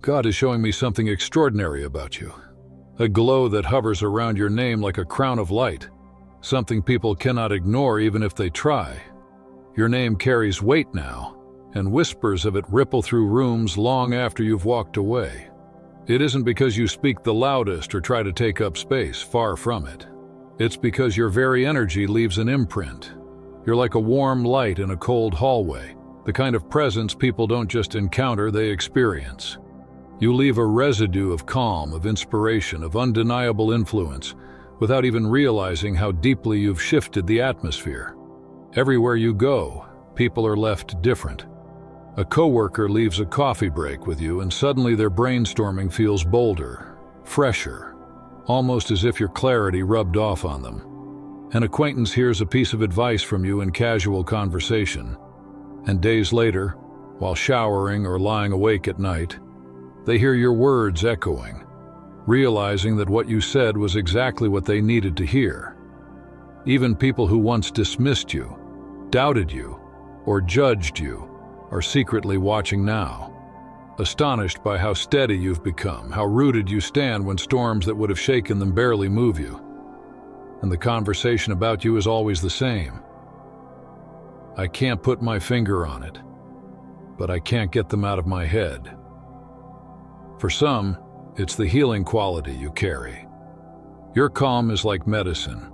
God is showing me something extraordinary about you. A glow that hovers around your name like a crown of light. Something people cannot ignore even if they try. Your name carries weight now, and whispers of it ripple through rooms long after you've walked away. It isn't because you speak the loudest or try to take up space, far from it. It's because your very energy leaves an imprint. You're like a warm light in a cold hallway, the kind of presence people don't just encounter, they experience. You leave a residue of calm, of inspiration, of undeniable influence, without even realizing how deeply you've shifted the atmosphere. Everywhere you go, people are left different. A coworker leaves a coffee break with you and suddenly their brainstorming feels bolder, fresher, almost as if your clarity rubbed off on them. An acquaintance hears a piece of advice from you in casual conversation, and days later, while showering or lying awake at night, they hear your words echoing, realizing that what you said was exactly what they needed to hear. Even people who once dismissed you, doubted you, or judged you are secretly watching now, astonished by how steady you've become, how rooted you stand when storms that would have shaken them barely move you. And the conversation about you is always the same. I can't put my finger on it, but I can't get them out of my head. For some, it's the healing quality you carry. Your calm is like medicine,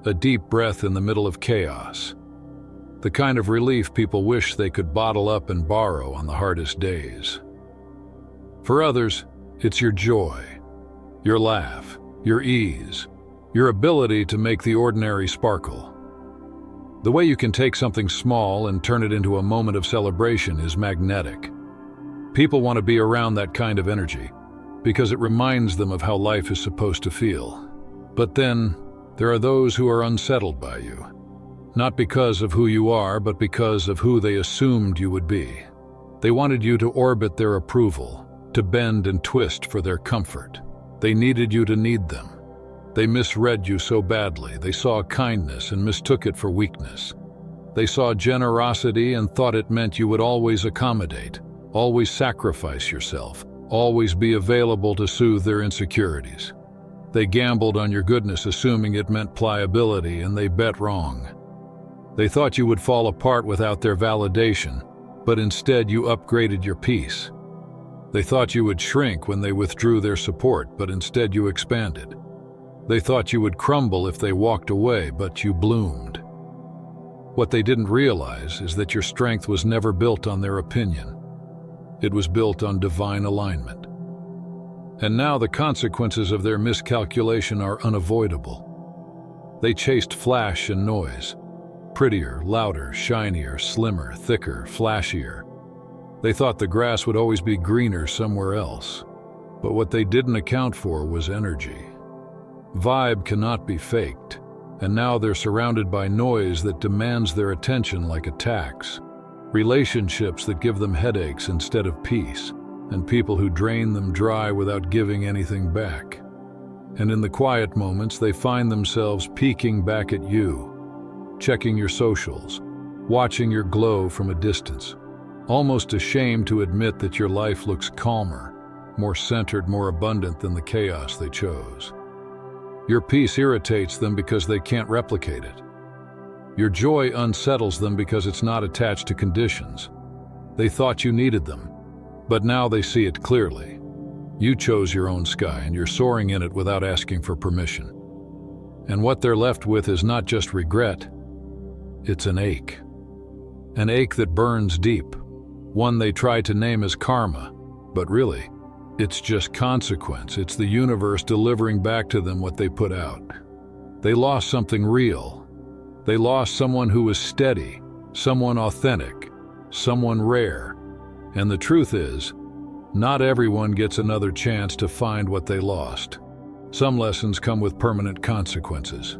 a deep breath in the middle of chaos. The kind of relief people wish they could bottle up and borrow on the hardest days. For others, it's your joy, your laugh, your ease, your ability to make the ordinary sparkle. The way you can take something small and turn it into a moment of celebration is magnetic. People want to be around that kind of energy because it reminds them of how life is supposed to feel. But then, there are those who are unsettled by you. Not because of who you are, but because of who they assumed you would be. They wanted you to orbit their approval, to bend and twist for their comfort. They needed you to need them. They misread you so badly. They saw kindness and mistook it for weakness. They saw generosity and thought it meant you would always accommodate, always sacrifice yourself, always be available to soothe their insecurities. They gambled on your goodness, assuming it meant pliability, and they bet wrong. They thought you would fall apart without their validation, but instead you upgraded your peace. They thought you would shrink when they withdrew their support, but instead you expanded. They thought you would crumble if they walked away, but you bloomed. What they didn't realize is that your strength was never built on their opinion. It was built on divine alignment. And now the consequences of their miscalculation are unavoidable. They chased flash and noise. Prettier, louder, shinier, slimmer, thicker, flashier. They thought the grass would always be greener somewhere else. But what they didn't account for was energy. Vibe cannot be faked, and now they're surrounded by noise that demands their attention like a tax. Relationships that give them headaches instead of peace, and people who drain them dry without giving anything back. And in the quiet moments, they find themselves peeking back at you, checking your socials, watching your glow from a distance, almost ashamed to admit that your life looks calmer, more centered, more abundant than the chaos they chose. Your peace irritates them because they can't replicate it. Your joy unsettles them because it's not attached to conditions. They thought you needed them, but now they see it clearly. You chose your own sky, and you're soaring in it without asking for permission. And what they're left with is not just regret, it's an ache. An ache that burns deep, one they try to name as karma, but really, it's just consequence. It's the universe delivering back to them what they put out. They lost something real. They lost someone who was steady, someone authentic, someone rare. And the truth is, not everyone gets another chance to find what they lost. Some lessons come with permanent consequences.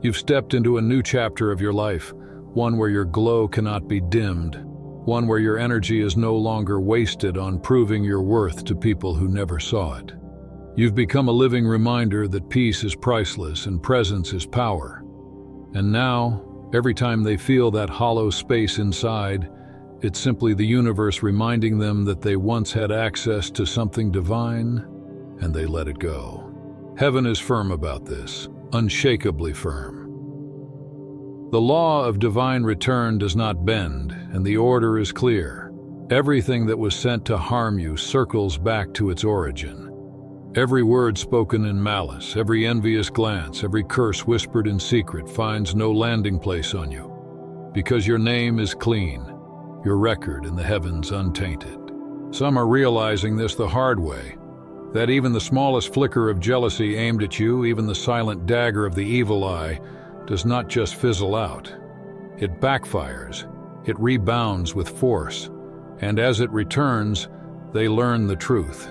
You've stepped into a new chapter of your life, one where your glow cannot be dimmed, one where your energy is no longer wasted on proving your worth to people who never saw it. You've become a living reminder that peace is priceless and presence is power. And now, every time they feel that hollow space inside, It's simply the universe reminding them that they once had access to something divine, and they let it go. Heaven is firm about this, unshakably firm. The law of divine return does not bend, and the order is clear. Everything that was sent to harm you circles back to its origin. Every word spoken in malice, every envious glance, every curse whispered in secret finds no landing place on you, because your name is clean, your record in the heavens untainted. Some are realizing this the hard way, that even the smallest flicker of jealousy aimed at you, even the silent dagger of the evil eye, does not just fizzle out. It backfires, it rebounds with force, and as it returns, they learn the truth.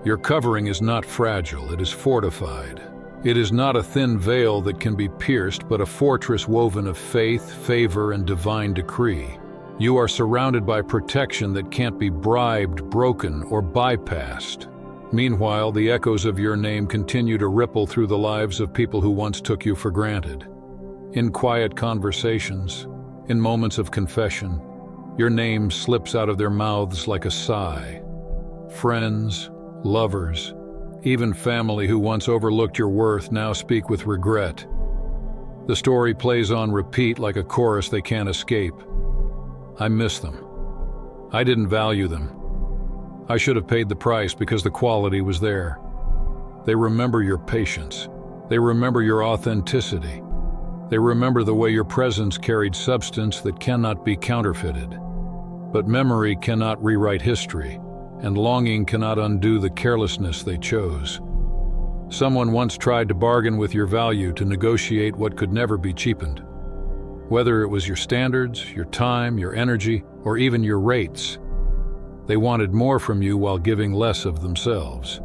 Your covering is not fragile, it is fortified. It is not a thin veil that can be pierced, but a fortress woven of faith, favor, and divine decree. You are surrounded by protection that can't be bribed, broken, or bypassed. Meanwhile, the echoes of your name continue to ripple through the lives of people who once took you for granted. In quiet conversations, in moments of confession, your name slips out of their mouths like a sigh. Friends, lovers, even family who once overlooked your worth now speak with regret. The story plays on repeat like a chorus they can't escape. I miss them. I didn't value them. I should have paid the price because the quality was there. They remember your patience. They remember your authenticity. They remember the way your presence carried substance that cannot be counterfeited. But memory cannot rewrite history, and longing cannot undo the carelessness they chose. Someone once tried to bargain with your value to negotiate what could never be cheapened. Whether it was your standards, your time, your energy, or even your rates, they wanted more from you while giving less of themselves.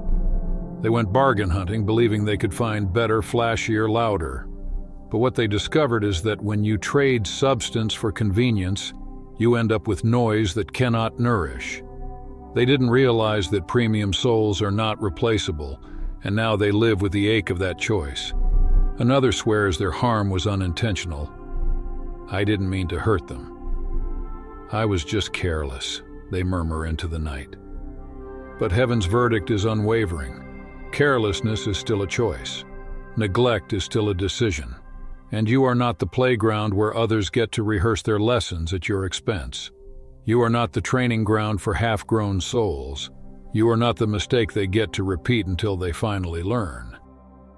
They went bargain hunting, believing they could find better, flashier, louder. But what they discovered is that when you trade substance for convenience, you end up with noise that cannot nourish. They didn't realize that premium souls are not replaceable, and now they live with the ache of that choice. Another swears their harm was unintentional. I didn't mean to hurt them. I was just careless, they murmur into the night. But heaven's verdict is unwavering. Carelessness is still a choice. Neglect is still a decision. And you are not the playground where others get to rehearse their lessons at your expense. You are not the training ground for half-grown souls. You are not the mistake they get to repeat until they finally learn.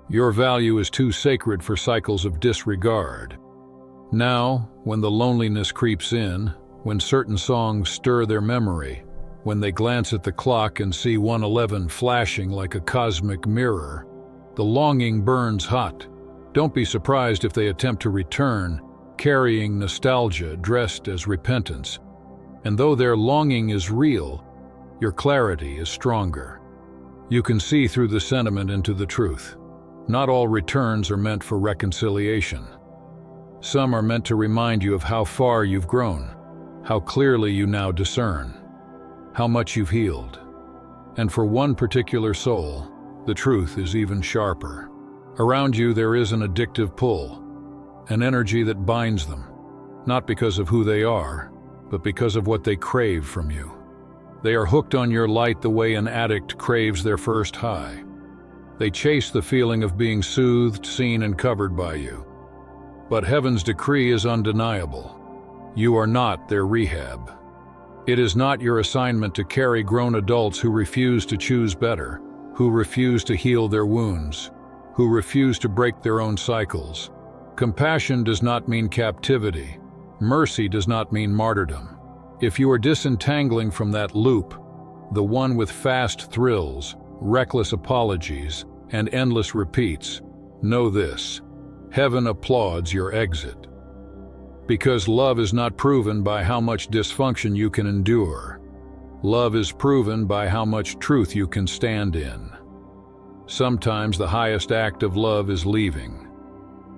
Your value is too sacred for cycles of disregard. Now, when the loneliness creeps in, when certain songs stir their memory, when they glance at the clock and see 111 flashing like a cosmic mirror, the longing burns hot. Don't be surprised if they attempt to return, carrying nostalgia dressed as repentance. And though their longing is real, your clarity is stronger. You can see through the sentiment into the truth. Not all returns are meant for reconciliation. Some are meant to remind you of how far you've grown, how clearly you now discern, how much you've healed. And for one particular soul, the truth is even sharper. Around you there is an addictive pull, an energy that binds them, not because of who they are, but because of what they crave from you. They are hooked on your light the way an addict craves their first high. They chase the feeling of being soothed, seen, and covered by you. But heaven's decree is undeniable. You are not their rehab. It is not your assignment to carry grown adults who refuse to choose better, who refuse to heal their wounds, who refuse to break their own cycles. Compassion does not mean captivity. Mercy does not mean martyrdom. If you are disentangling from that loop, the one with fast thrills, reckless apologies, and endless repeats, know this: heaven applauds your exit. Because love is not proven by how much dysfunction you can endure. Love is proven by how much truth you can stand in. Sometimes the highest act of love is leaving.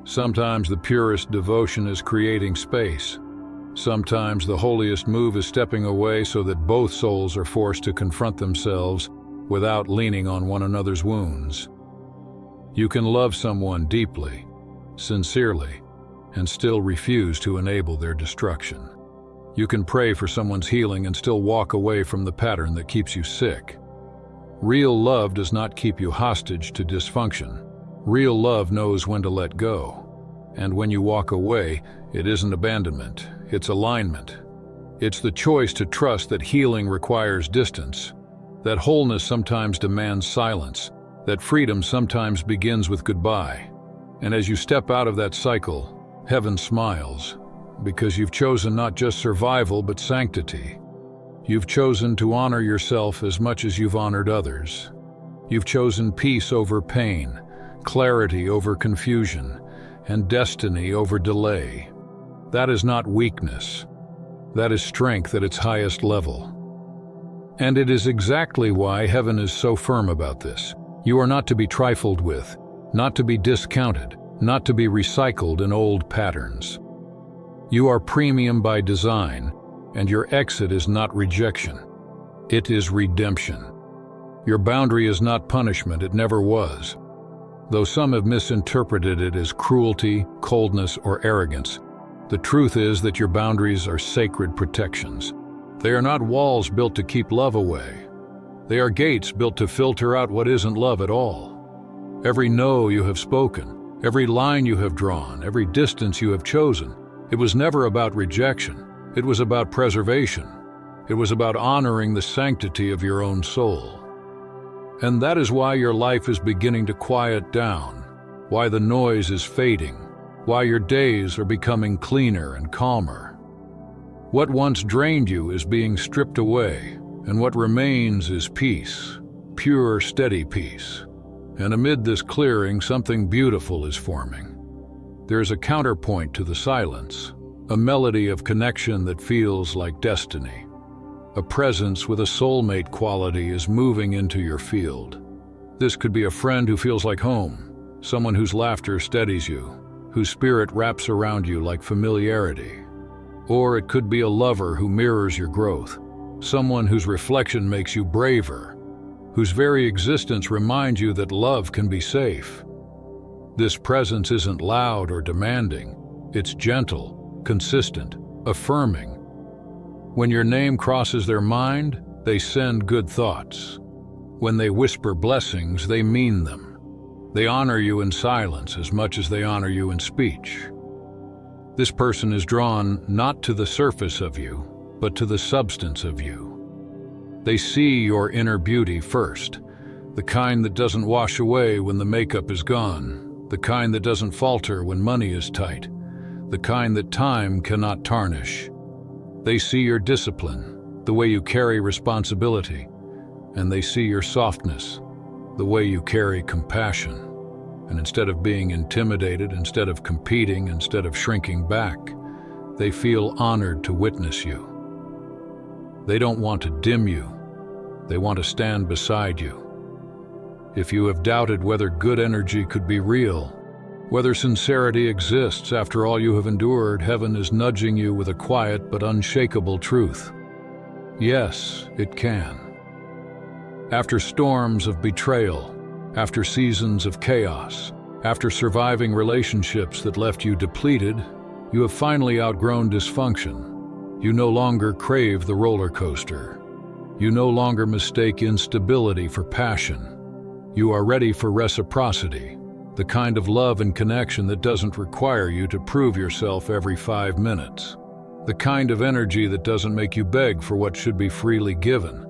Sometimes the purest devotion is creating space. Sometimes the holiest move is stepping away so that both souls are forced to confront themselves without leaning on one another's wounds. You can love someone deeply, sincerely, and still refuse to enable their destruction. You can pray for someone's healing and still walk away from the pattern that keeps you sick. Real love does not keep you hostage to dysfunction. Real love knows when to let go. And when you walk away, it isn't abandonment, it's alignment. It's the choice to trust that healing requires distance, that wholeness sometimes demands silence, that freedom sometimes begins with goodbye. And as you step out of that cycle, heaven smiles, because you've chosen not just survival but sanctity. You've chosen to honor yourself as much as you've honored others. You've chosen peace over pain, clarity over confusion, and destiny over delay. That is not weakness. That is strength at its highest level. And it is exactly why heaven is so firm about this. You are not to be trifled with, not to be discounted, not to be recycled in old patterns. You are premium by design, and your exit is not rejection. It is redemption. Your boundary is not punishment, it never was. Though some have misinterpreted it as cruelty, coldness, or arrogance, the truth is that your boundaries are sacred protections. They are not walls built to keep love away. They are gates built to filter out what isn't love at all. Every no you have spoken, every line you have drawn, every distance you have chosen, it was never about rejection. It was about preservation. It was about honoring the sanctity of your own soul. And that is why your life is beginning to quiet down, why the noise is fading, why your days are becoming cleaner and calmer. What once drained you is being stripped away, and what remains is peace, pure, steady peace. And amid this clearing, something beautiful is forming. There is a counterpoint to the silence, a melody of connection that feels like destiny. A presence with a soulmate quality is moving into your field. This could be a friend who feels like home, someone whose laughter steadies you, whose spirit wraps around you like familiarity. Or it could be a lover who mirrors your growth, someone whose reflection makes you braver, whose very existence reminds you that love can be safe. This presence isn't loud or demanding. It's gentle, consistent, affirming. When your name crosses their mind, they send good thoughts. When they whisper blessings, they mean them. They honor you in silence as much as they honor you in speech. This person is drawn not to the surface of you, but to the substance of you. They see your inner beauty first, the kind that doesn't wash away when the makeup is gone, the kind that doesn't falter when money is tight, the kind that time cannot tarnish. They see your discipline, the way you carry responsibility, and they see your softness, the way you carry compassion. And instead of being intimidated, instead of competing, instead of shrinking back, they feel honored to witness you. They don't want to dim you. They want to stand beside you. If you have doubted whether good energy could be real, whether sincerity exists after all you have endured, heaven is nudging you with a quiet but unshakable truth. Yes, it can. After storms of betrayal, after seasons of chaos, after surviving relationships that left you depleted, you have finally outgrown dysfunction. You no longer crave the roller coaster. You no longer mistake instability for passion. You are ready for reciprocity, the kind of love and connection that doesn't require you to prove yourself every 5 minutes, the kind of energy that doesn't make you beg for what should be freely given.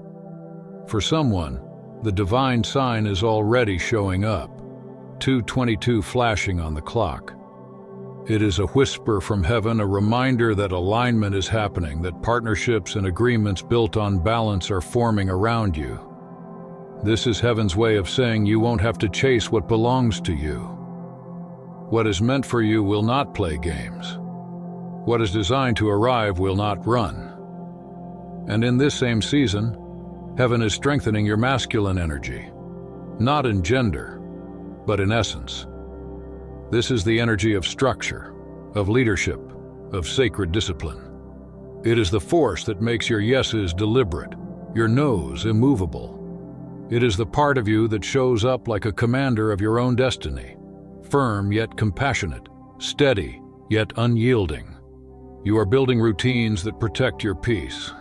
For someone, the divine sign is already showing up, 2:22 flashing on the clock. It is a whisper from heaven, a reminder that alignment is happening, that partnerships and agreements built on balance are forming around you. This is heaven's way of saying you won't have to chase what belongs to you. What is meant for you will not play games. What is designed to arrive will not run. And in this same season, heaven is strengthening your masculine energy, not in gender, but in essence. This is the energy of structure, of leadership, of sacred discipline. It is the force that makes your yeses deliberate, your nos immovable. It is the part of you that shows up like a commander of your own destiny, firm yet compassionate, steady yet unyielding. You are building routines that protect your peace.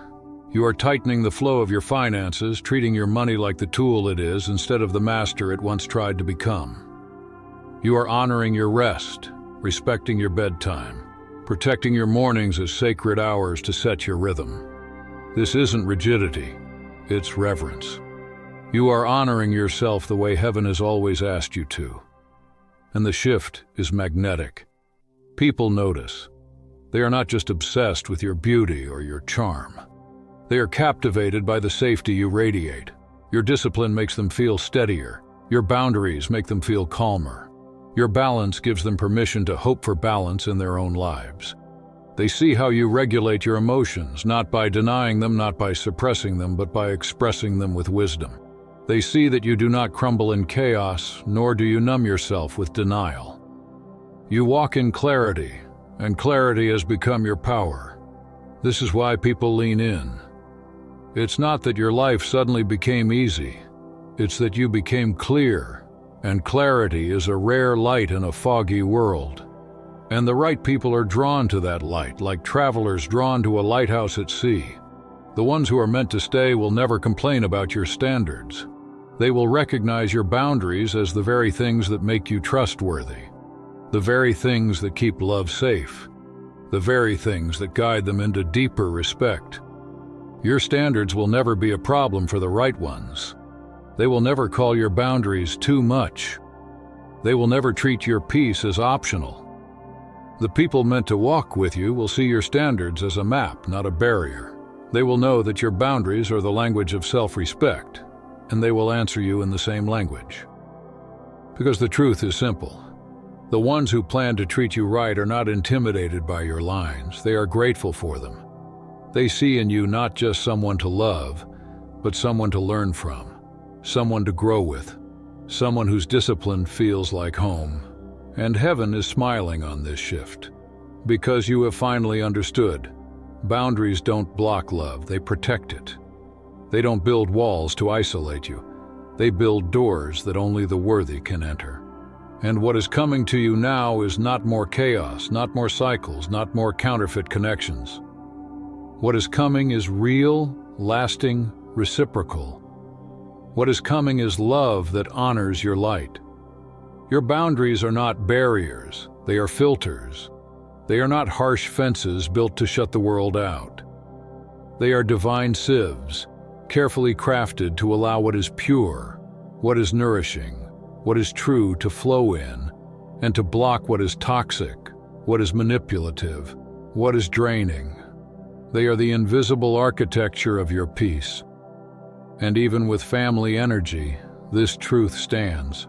You are tightening the flow of your finances, treating your money like the tool it is instead of the master it once tried to become. You are honoring your rest, respecting your bedtime, protecting your mornings as sacred hours to set your rhythm. This isn't rigidity, it's reverence. You are honoring yourself the way heaven has always asked you to. And the shift is magnetic. People notice. They are not just obsessed with your beauty or your charm. They are captivated by the safety you radiate. Your discipline makes them feel steadier. Your boundaries make them feel calmer. Your balance gives them permission to hope for balance in their own lives. They see how you regulate your emotions, not by denying them, not by suppressing them, but by expressing them with wisdom. They see that you do not crumble in chaos, nor do you numb yourself with denial. You walk in clarity, and clarity has become your power. This is why people lean in. It's not that your life suddenly became easy. It's that you became clear, and clarity is a rare light in a foggy world. And the right people are drawn to that light, like travelers drawn to a lighthouse at sea. The ones who are meant to stay will never complain about your standards. They will recognize your boundaries as the very things that make you trustworthy, the very things that keep love safe, the very things that guide them into deeper respect. Your standards will never be a problem for the right ones. They will never call your boundaries too much. They will never treat your peace as optional. The people meant to walk with you will see your standards as a map, not a barrier. They will know that your boundaries are the language of self-respect, and they will answer you in the same language. Because the truth is simple. The ones who plan to treat you right are not intimidated by your lines. They are grateful for them. They see in you not just someone to love, but someone to learn from, someone to grow with, someone whose discipline feels like home. And heaven is smiling on this shift, because you have finally understood. Boundaries don't block love, they protect it. They don't build walls to isolate you. They build doors that only the worthy can enter. And what is coming to you now is not more chaos, not more cycles, not more counterfeit connections. What is coming is real, lasting, reciprocal. What is coming is love that honors your light. Your boundaries are not barriers, they are filters. They are not harsh fences built to shut the world out. They are divine sieves, carefully crafted to allow what is pure, what is nourishing, what is true to flow in, and to block what is toxic, what is manipulative, what is draining. They are the invisible architecture of your peace. And even with family energy, this truth stands.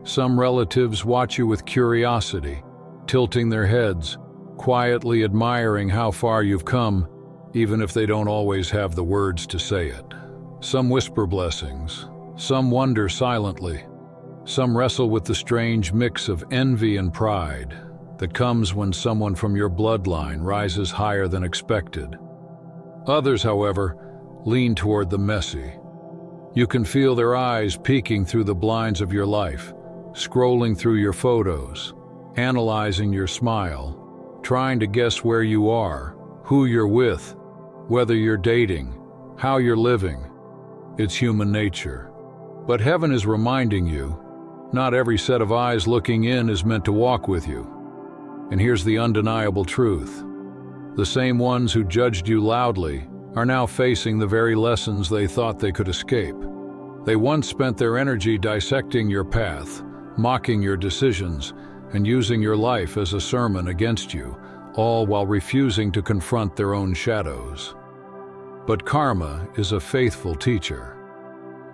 Some relatives watch you with curiosity, tilting their heads, quietly admiring how far you've come, even if they don't always have the words to say it. Some whisper blessings, some wonder silently, some wrestle with the strange mix of envy and pride that comes when someone from your bloodline rises higher than expected. Others, however, lean toward the messy. You can feel their eyes peeking through the blinds of your life, scrolling through your photos, analyzing your smile, trying to guess where you are, who you're with, whether you're dating, how you're living. It's human nature. But heaven is reminding you, not every set of eyes looking in is meant to walk with you. And here's the undeniable truth. The same ones who judged you loudly are now facing the very lessons they thought they could escape. They once spent their energy dissecting your path, mocking your decisions, and using your life as a sermon against you, all while refusing to confront their own shadows. But karma is a faithful teacher.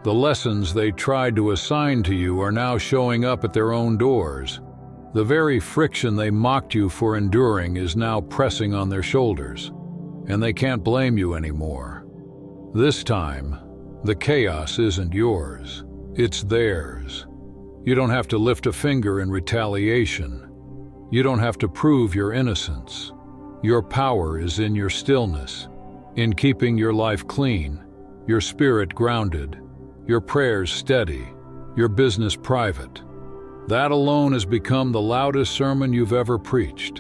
The lessons they tried to assign to you are now showing up at their own doors. The very friction they mocked you for enduring is now pressing on their shoulders, and they can't blame you anymore. This time, the chaos isn't yours, it's theirs. You don't have to lift a finger in retaliation. You don't have to prove your innocence. Your power is in your stillness, in keeping your life clean, your spirit grounded, your prayers steady, your business private. That alone has become the loudest sermon you've ever preached.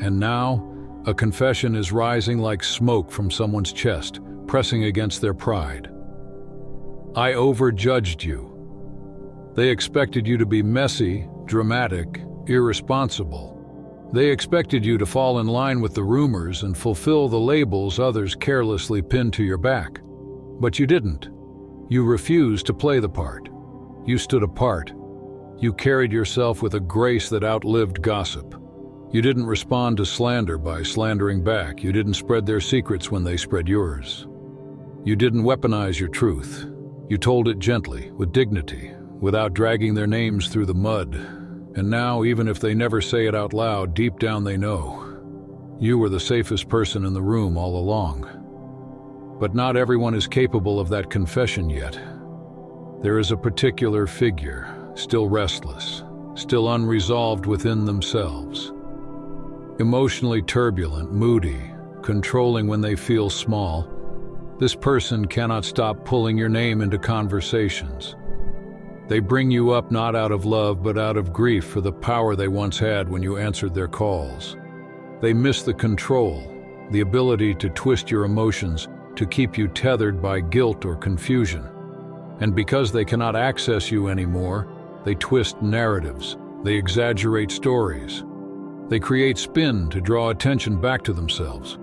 And now, A confession is rising like smoke from someone's chest, pressing against their pride. I overjudged you. They expected you to be messy, dramatic, irresponsible. They expected you to fall in line with the rumors and fulfill the labels others carelessly pinned to your back. But you didn't. You refused to play the part. You stood apart. You carried yourself with a grace that outlived gossip. You didn't respond to slander by slandering back. You didn't spread their secrets when they spread yours. You didn't weaponize your truth. You told it gently, with dignity, without dragging their names through the mud. And now, even if they never say it out loud, deep down they know. You were the safest person in the room all along. But not everyone is capable of that confession yet. There is a particular figure, still restless, still unresolved within themselves. Emotionally turbulent, moody, controlling when they feel small, this person cannot stop pulling your name into conversations. They bring you up not out of love but out of grief for the power they once had when you answered their calls. They miss the control, the ability to twist your emotions, to keep you tethered by guilt or confusion. And because they cannot access you anymore, they twist narratives, they exaggerate stories. They create spin to draw attention back to themselves.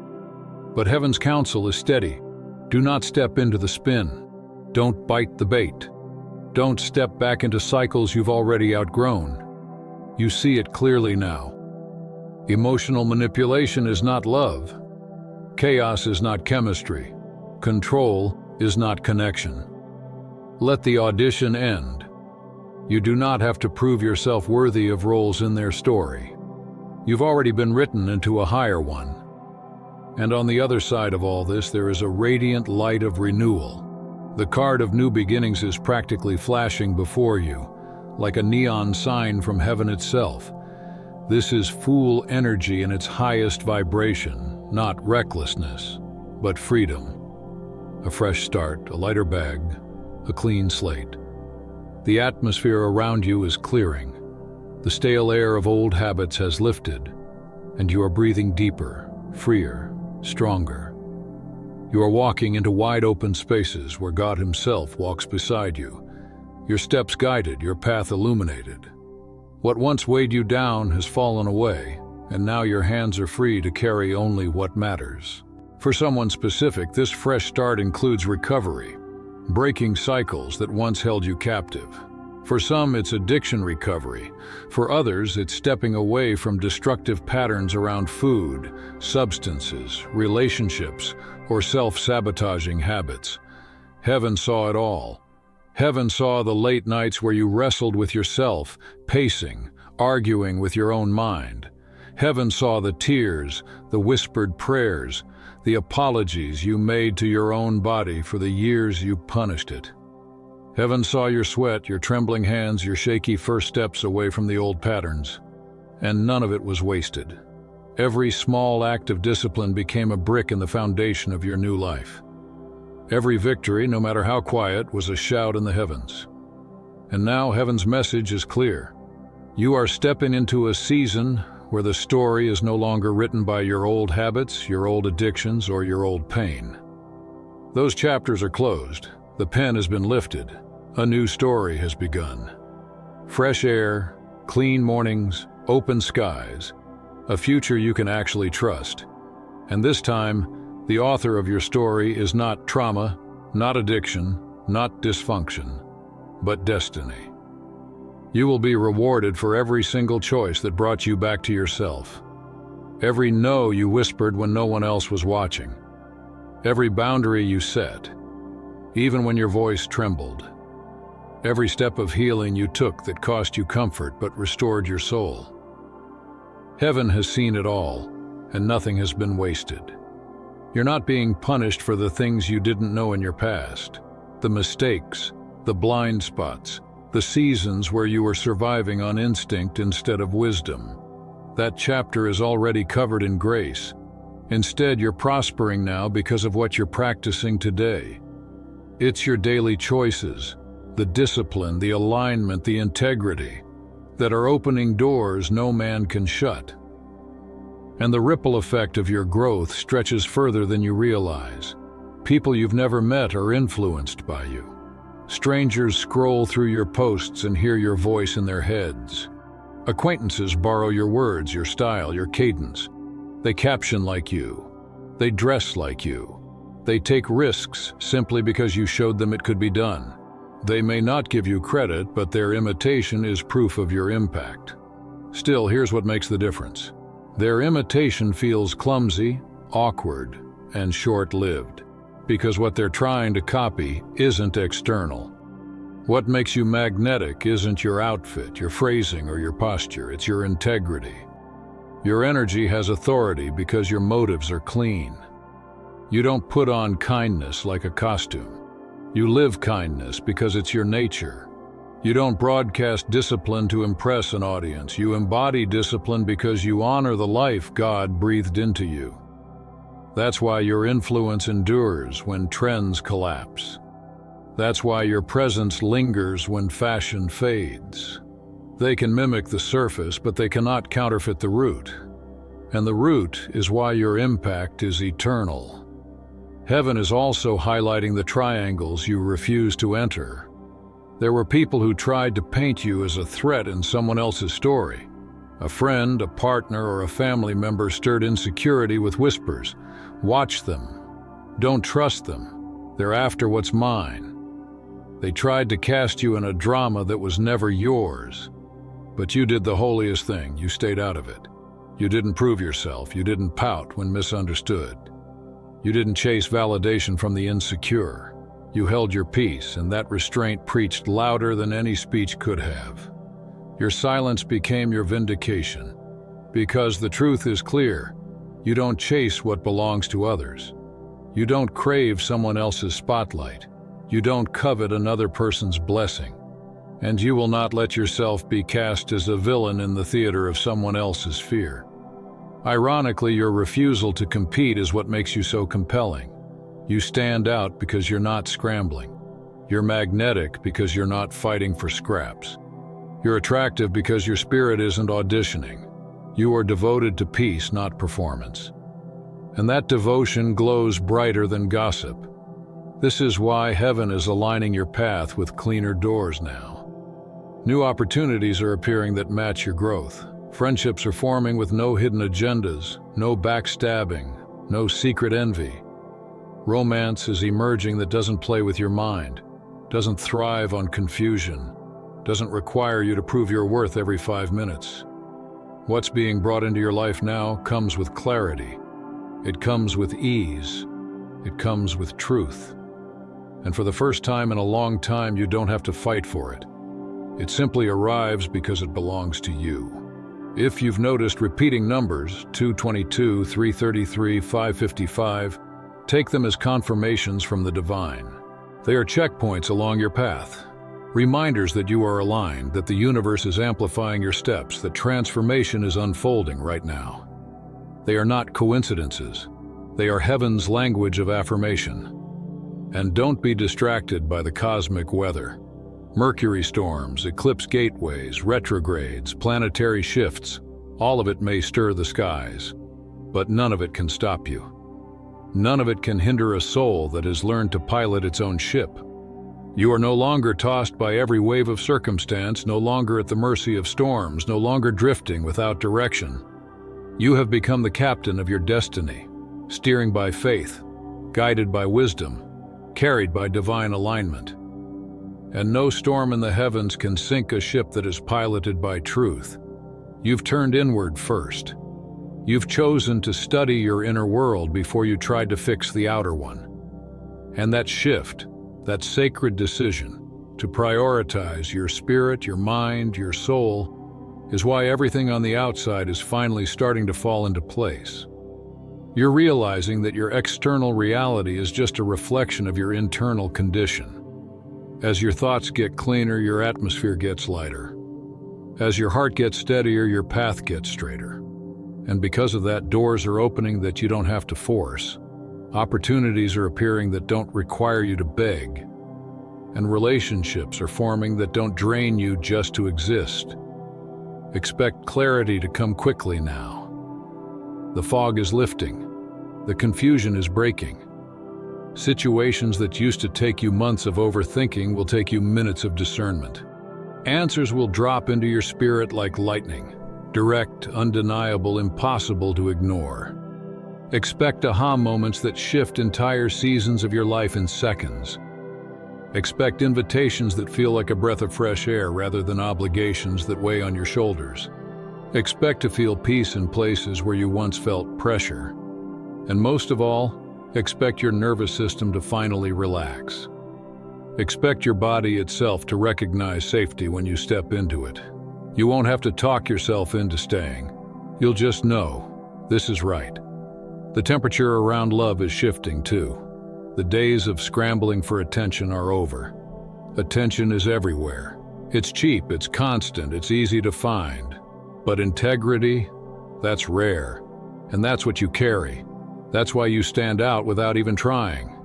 But heaven's counsel is steady. Do not step into the spin. Don't bite the bait. Don't step back into cycles you've already outgrown. You see it clearly now. Emotional manipulation is not love. Chaos is not chemistry. Control is not connection. Let the audition end. You do not have to prove yourself worthy of roles in their story. You've already been written into a higher one. And on the other side of all this, there is a radiant light of renewal. The card of new beginnings is practically flashing before you, like a neon sign from heaven itself. This is Fool energy in its highest vibration, not recklessness, but freedom. A fresh start, a lighter bag, a clean slate. The atmosphere around you is clearing. The stale air of old habits has lifted, and you are breathing deeper, freer, stronger. You are walking into wide-open spaces where God Himself walks beside you, your steps guided, your path illuminated. What once weighed you down has fallen away, and now your hands are free to carry only what matters. For someone specific, this fresh start includes recovery, breaking cycles that once held you captive. For some, it's addiction recovery. For others, it's stepping away from destructive patterns around food, substances, relationships, or self-sabotaging habits. Heaven saw it all. Heaven saw the late nights where you wrestled with yourself, pacing, arguing with your own mind. Heaven saw the tears, the whispered prayers, the apologies you made to your own body for the years you punished it. Heaven saw your sweat, your trembling hands, your shaky first steps away from the old patterns. And none of it was wasted. Every small act of discipline became a brick in the foundation of your new life. Every victory, no matter how quiet, was a shout in the heavens. And now heaven's message is clear. You are stepping into a season where the story is no longer written by your old habits, your old addictions, or your old pain. Those chapters are closed. The pen has been lifted. A new story has begun. Fresh air, clean mornings, open skies, a future you can actually trust. And this time, the author of your story is not trauma, not addiction, not dysfunction, but destiny. You will be rewarded for every single choice that brought you back to yourself. Every no you whispered when no one else was watching. Every boundary you set, even when your voice trembled. Every step of healing you took that cost you comfort but restored your soul. Heaven has seen it all, and nothing has been wasted. You're not being punished for the things you didn't know in your past, the mistakes, the blind spots, the seasons where you were surviving on instinct instead of wisdom. That chapter is already covered in grace. Instead, you're prospering now because of what you're practicing today. It's your daily choices, the discipline, the alignment, the integrity, that are opening doors no man can shut. And the ripple effect of your growth stretches further than you realize. People you've never met are influenced by you. Strangers scroll through your posts and hear your voice in their heads. Acquaintances borrow your words, your style, your cadence. They caption like you. They dress like you. They take risks simply because you showed them it could be done. They may not give you credit, but their imitation is proof of your impact. Still, here's what makes the difference. Their imitation feels clumsy, awkward, and short-lived, because what they're trying to copy isn't external. What makes you magnetic isn't your outfit, your phrasing, or your posture, it's your integrity. Your energy has authority because your motives are clean. You don't put on kindness like a costume. You live kindness because it's your nature. You don't broadcast discipline to impress an audience. You embody discipline because you honor the life God breathed into you. That's why your influence endures when trends collapse. That's why your presence lingers when fashion fades. They can mimic the surface, but they cannot counterfeit the root. And the root is why your impact is eternal. Heaven is also highlighting the triangles you refuse to enter. There were people who tried to paint you as a threat in someone else's story. A friend, a partner, or a family member stirred insecurity with whispers. Watch them. Don't trust them. They're after what's mine. They tried to cast you in a drama that was never yours. But you did the holiest thing. You stayed out of it. You didn't prove yourself. You didn't pout when misunderstood. You didn't chase validation from the insecure. You held your peace, and that restraint preached louder than any speech could have. Your silence became your vindication. Because the truth is clear, you don't chase what belongs to others. You don't crave someone else's spotlight. You don't covet another person's blessing. And you will not let yourself be cast as a villain in the theater of someone else's fear. Ironically, your refusal to compete is what makes you so compelling. You stand out because you're not scrambling. You're magnetic because you're not fighting for scraps. You're attractive because your spirit isn't auditioning. You are devoted to peace, not performance. And that devotion glows brighter than gossip. This is why heaven is aligning your path with cleaner doors now. New opportunities are appearing that match your growth. Friendships are forming with no hidden agendas, no backstabbing, no secret envy. Romance is emerging that doesn't play with your mind, doesn't thrive on confusion, doesn't require you to prove your worth every 5 minutes. What's being brought into your life now comes with clarity. It comes with ease. It comes with truth. And for the first time in a long time, you don't have to fight for it. It simply arrives because it belongs to you. If you've noticed repeating numbers, 222, 333, 555, take them as confirmations from the divine. They are checkpoints along your path, reminders that you are aligned, that the universe is amplifying your steps, that transformation is unfolding right now. They are not coincidences. They are heaven's language of affirmation. And don't be distracted by the cosmic weather. Mercury storms, eclipse gateways, retrogrades, planetary shifts, all of it may stir the skies, but none of it can stop you. None of it can hinder a soul that has learned to pilot its own ship. You are no longer tossed by every wave of circumstance, no longer at the mercy of storms, no longer drifting without direction. You have become the captain of your destiny, steering by faith, guided by wisdom, carried by divine alignment. And no storm in the heavens can sink a ship that is piloted by truth. You've turned inward first. You've chosen to study your inner world before you tried to fix the outer one. And that shift, that sacred decision to prioritize your spirit, your mind, your soul, is why everything on the outside is finally starting to fall into place. You're realizing that your external reality is just a reflection of your internal condition. As your thoughts get cleaner, your atmosphere gets lighter. As your heart gets steadier, your path gets straighter. And because of that, doors are opening that you don't have to force. Opportunities are appearing that don't require you to beg. And relationships are forming that don't drain you just to exist. Expect clarity to come quickly now. The fog is lifting. The confusion is breaking. Situations that used to take you months of overthinking will take you minutes of discernment. Answers will drop into your spirit like lightning. Direct, undeniable, impossible to ignore. Expect aha moments that shift entire seasons of your life in seconds. Expect invitations that feel like a breath of fresh air rather than obligations that weigh on your shoulders. Expect to feel peace in places where you once felt pressure. And most of all, expect your nervous system to finally relax. Expect your body itself to recognize safety when you step into it. You won't have to talk yourself into staying. You'll just know, this is right. The temperature around love is shifting too. The days of scrambling for attention are over. Attention is everywhere. It's cheap, it's constant, it's easy to find. But integrity, that's rare. And that's what you carry. That's why you stand out without even trying.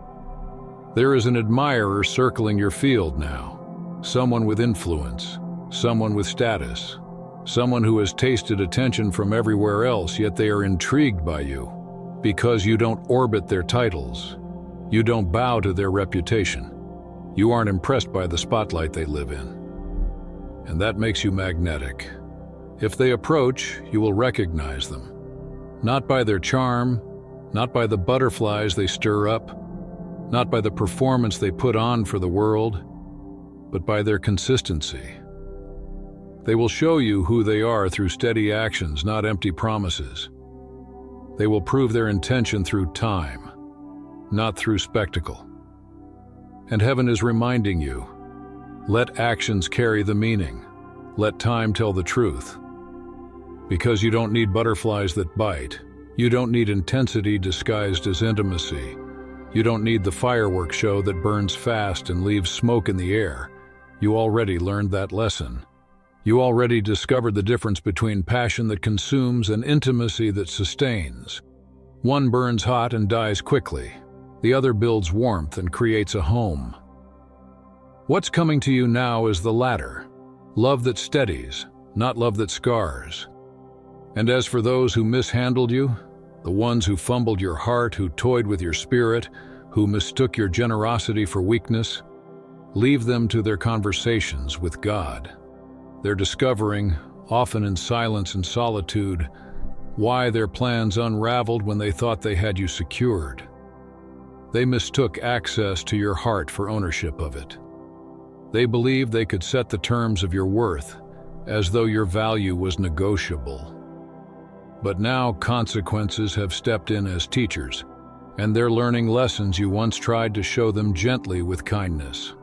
There is an admirer circling your field now. Someone with influence. Someone with status. Someone who has tasted attention from everywhere else, yet they are intrigued by you. Because you don't orbit their titles. You don't bow to their reputation. You aren't impressed by the spotlight they live in. And that makes you magnetic. If they approach, you will recognize them. Not by their charm, not by the butterflies they stir up, not by the performance they put on for the world, but by their consistency. They will show you who they are through steady actions, not empty promises. They will prove their intention through time, not through spectacle. And heaven is reminding you, let actions carry the meaning. Let time tell the truth. Because you don't need butterflies that bite. You don't need intensity disguised as intimacy. You don't need the fireworks show that burns fast and leaves smoke in the air. You already learned that lesson. You already discovered the difference between passion that consumes and intimacy that sustains. One burns hot and dies quickly. The other builds warmth and creates a home. What's coming to you now is the latter. Love that steadies, not love that scars. And as for those who mishandled you, the ones who fumbled your heart, who toyed with your spirit, who mistook your generosity for weakness, leave them to their conversations with God. They're discovering, often in silence and solitude, why their plans unraveled when they thought they had you secured. They mistook access to your heart for ownership of it. They believed they could set the terms of your worth, as though your value was negotiable. But now consequences have stepped in as teachers, and they're learning lessons you once tried to show them gently with kindness.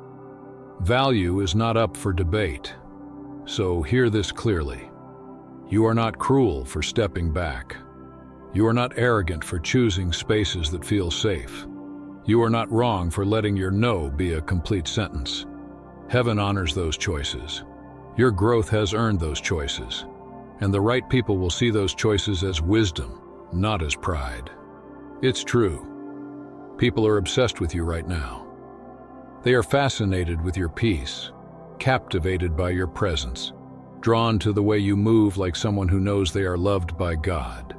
Value is not up for debate. So hear this clearly. You are not cruel for stepping back. You are not arrogant for choosing spaces that feel safe. You are not wrong for letting your no be a complete sentence. Heaven honors those choices. Your growth has earned those choices. And the right people will see those choices as wisdom, not as pride. It's true. People are obsessed with you right now. They are fascinated with your peace, captivated by your presence, drawn to the way you move like someone who knows they are loved by God.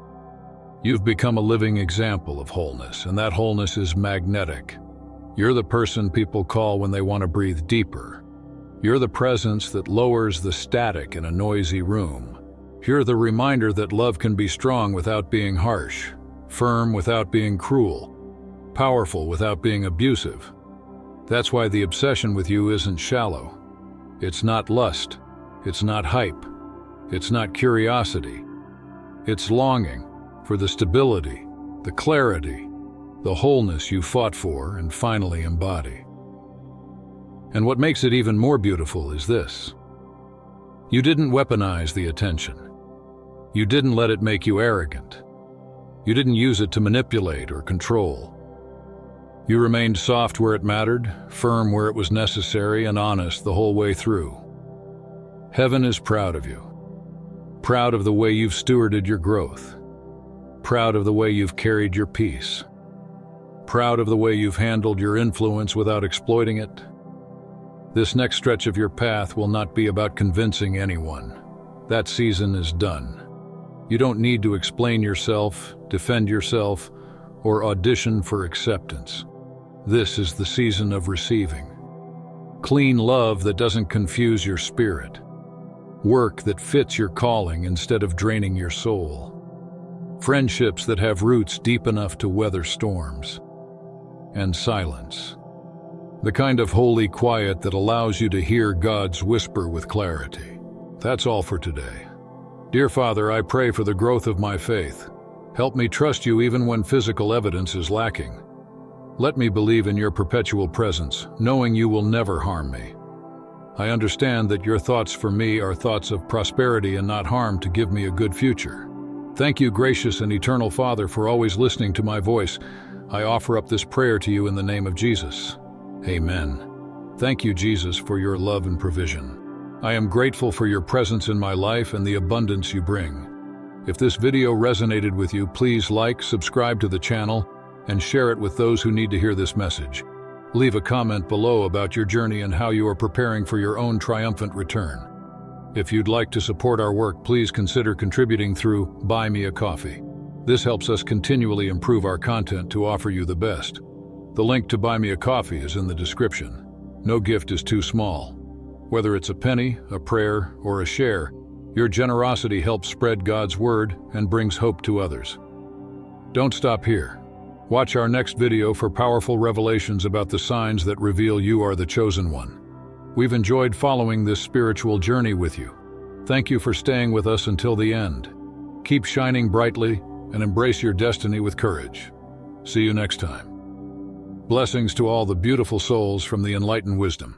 You've become a living example of wholeness, and that wholeness is magnetic. You're the person people call when they want to breathe deeper. You're the presence that lowers the static in a noisy room. You're the reminder that love can be strong without being harsh, firm without being cruel, powerful without being abusive. That's why the obsession with you isn't shallow. It's not lust. It's not hype. It's not curiosity. It's longing for the stability, the clarity, the wholeness you fought for and finally embody. And what makes it even more beautiful is this. You didn't weaponize the attention. You didn't let it make you arrogant. You didn't use it to manipulate or control. You remained soft where it mattered, firm where it was necessary, and honest the whole way through. Heaven is proud of you. Proud of the way you've stewarded your growth. Proud of the way you've carried your peace. Proud of the way you've handled your influence without exploiting it. This next stretch of your path will not be about convincing anyone. That season is done. You don't need to explain yourself, defend yourself, or audition for acceptance. This is the season of receiving. Clean love that doesn't confuse your spirit. Work that fits your calling instead of draining your soul. Friendships that have roots deep enough to weather storms. And silence. The kind of holy quiet that allows you to hear God's whisper with clarity. That's all for today. Dear Father, I pray for the growth of my faith. Help me trust you even when physical evidence is lacking. Let me believe in your perpetual presence, knowing you will never harm me. I understand that your thoughts for me are thoughts of prosperity and not harm, to give me a good future. Thank you, gracious and eternal Father, for always listening to my voice. I offer up this prayer to you in the name of Jesus. Amen. Thank you, Jesus, for your love and provision. I am grateful for your presence in my life and the abundance you bring. If this video resonated with you, please like, subscribe to the channel, and share it with those who need to hear this message. Leave a comment below about your journey and how you are preparing for your own triumphant return. If you'd like to support our work, please consider contributing through Buy Me a Coffee. This helps us continually improve our content to offer you the best. The link to Buy Me a Coffee is in the description. No gift is too small. Whether it's a penny, a prayer, or a share, your generosity helps spread God's word and brings hope to others. Don't stop here. Watch our next video for powerful revelations about the signs that reveal you are the chosen one. We've enjoyed following this spiritual journey with you. Thank you for staying with us until the end. Keep shining brightly and embrace your destiny with courage. See you next time. Blessings to all the beautiful souls from the Enlighten Wisdom.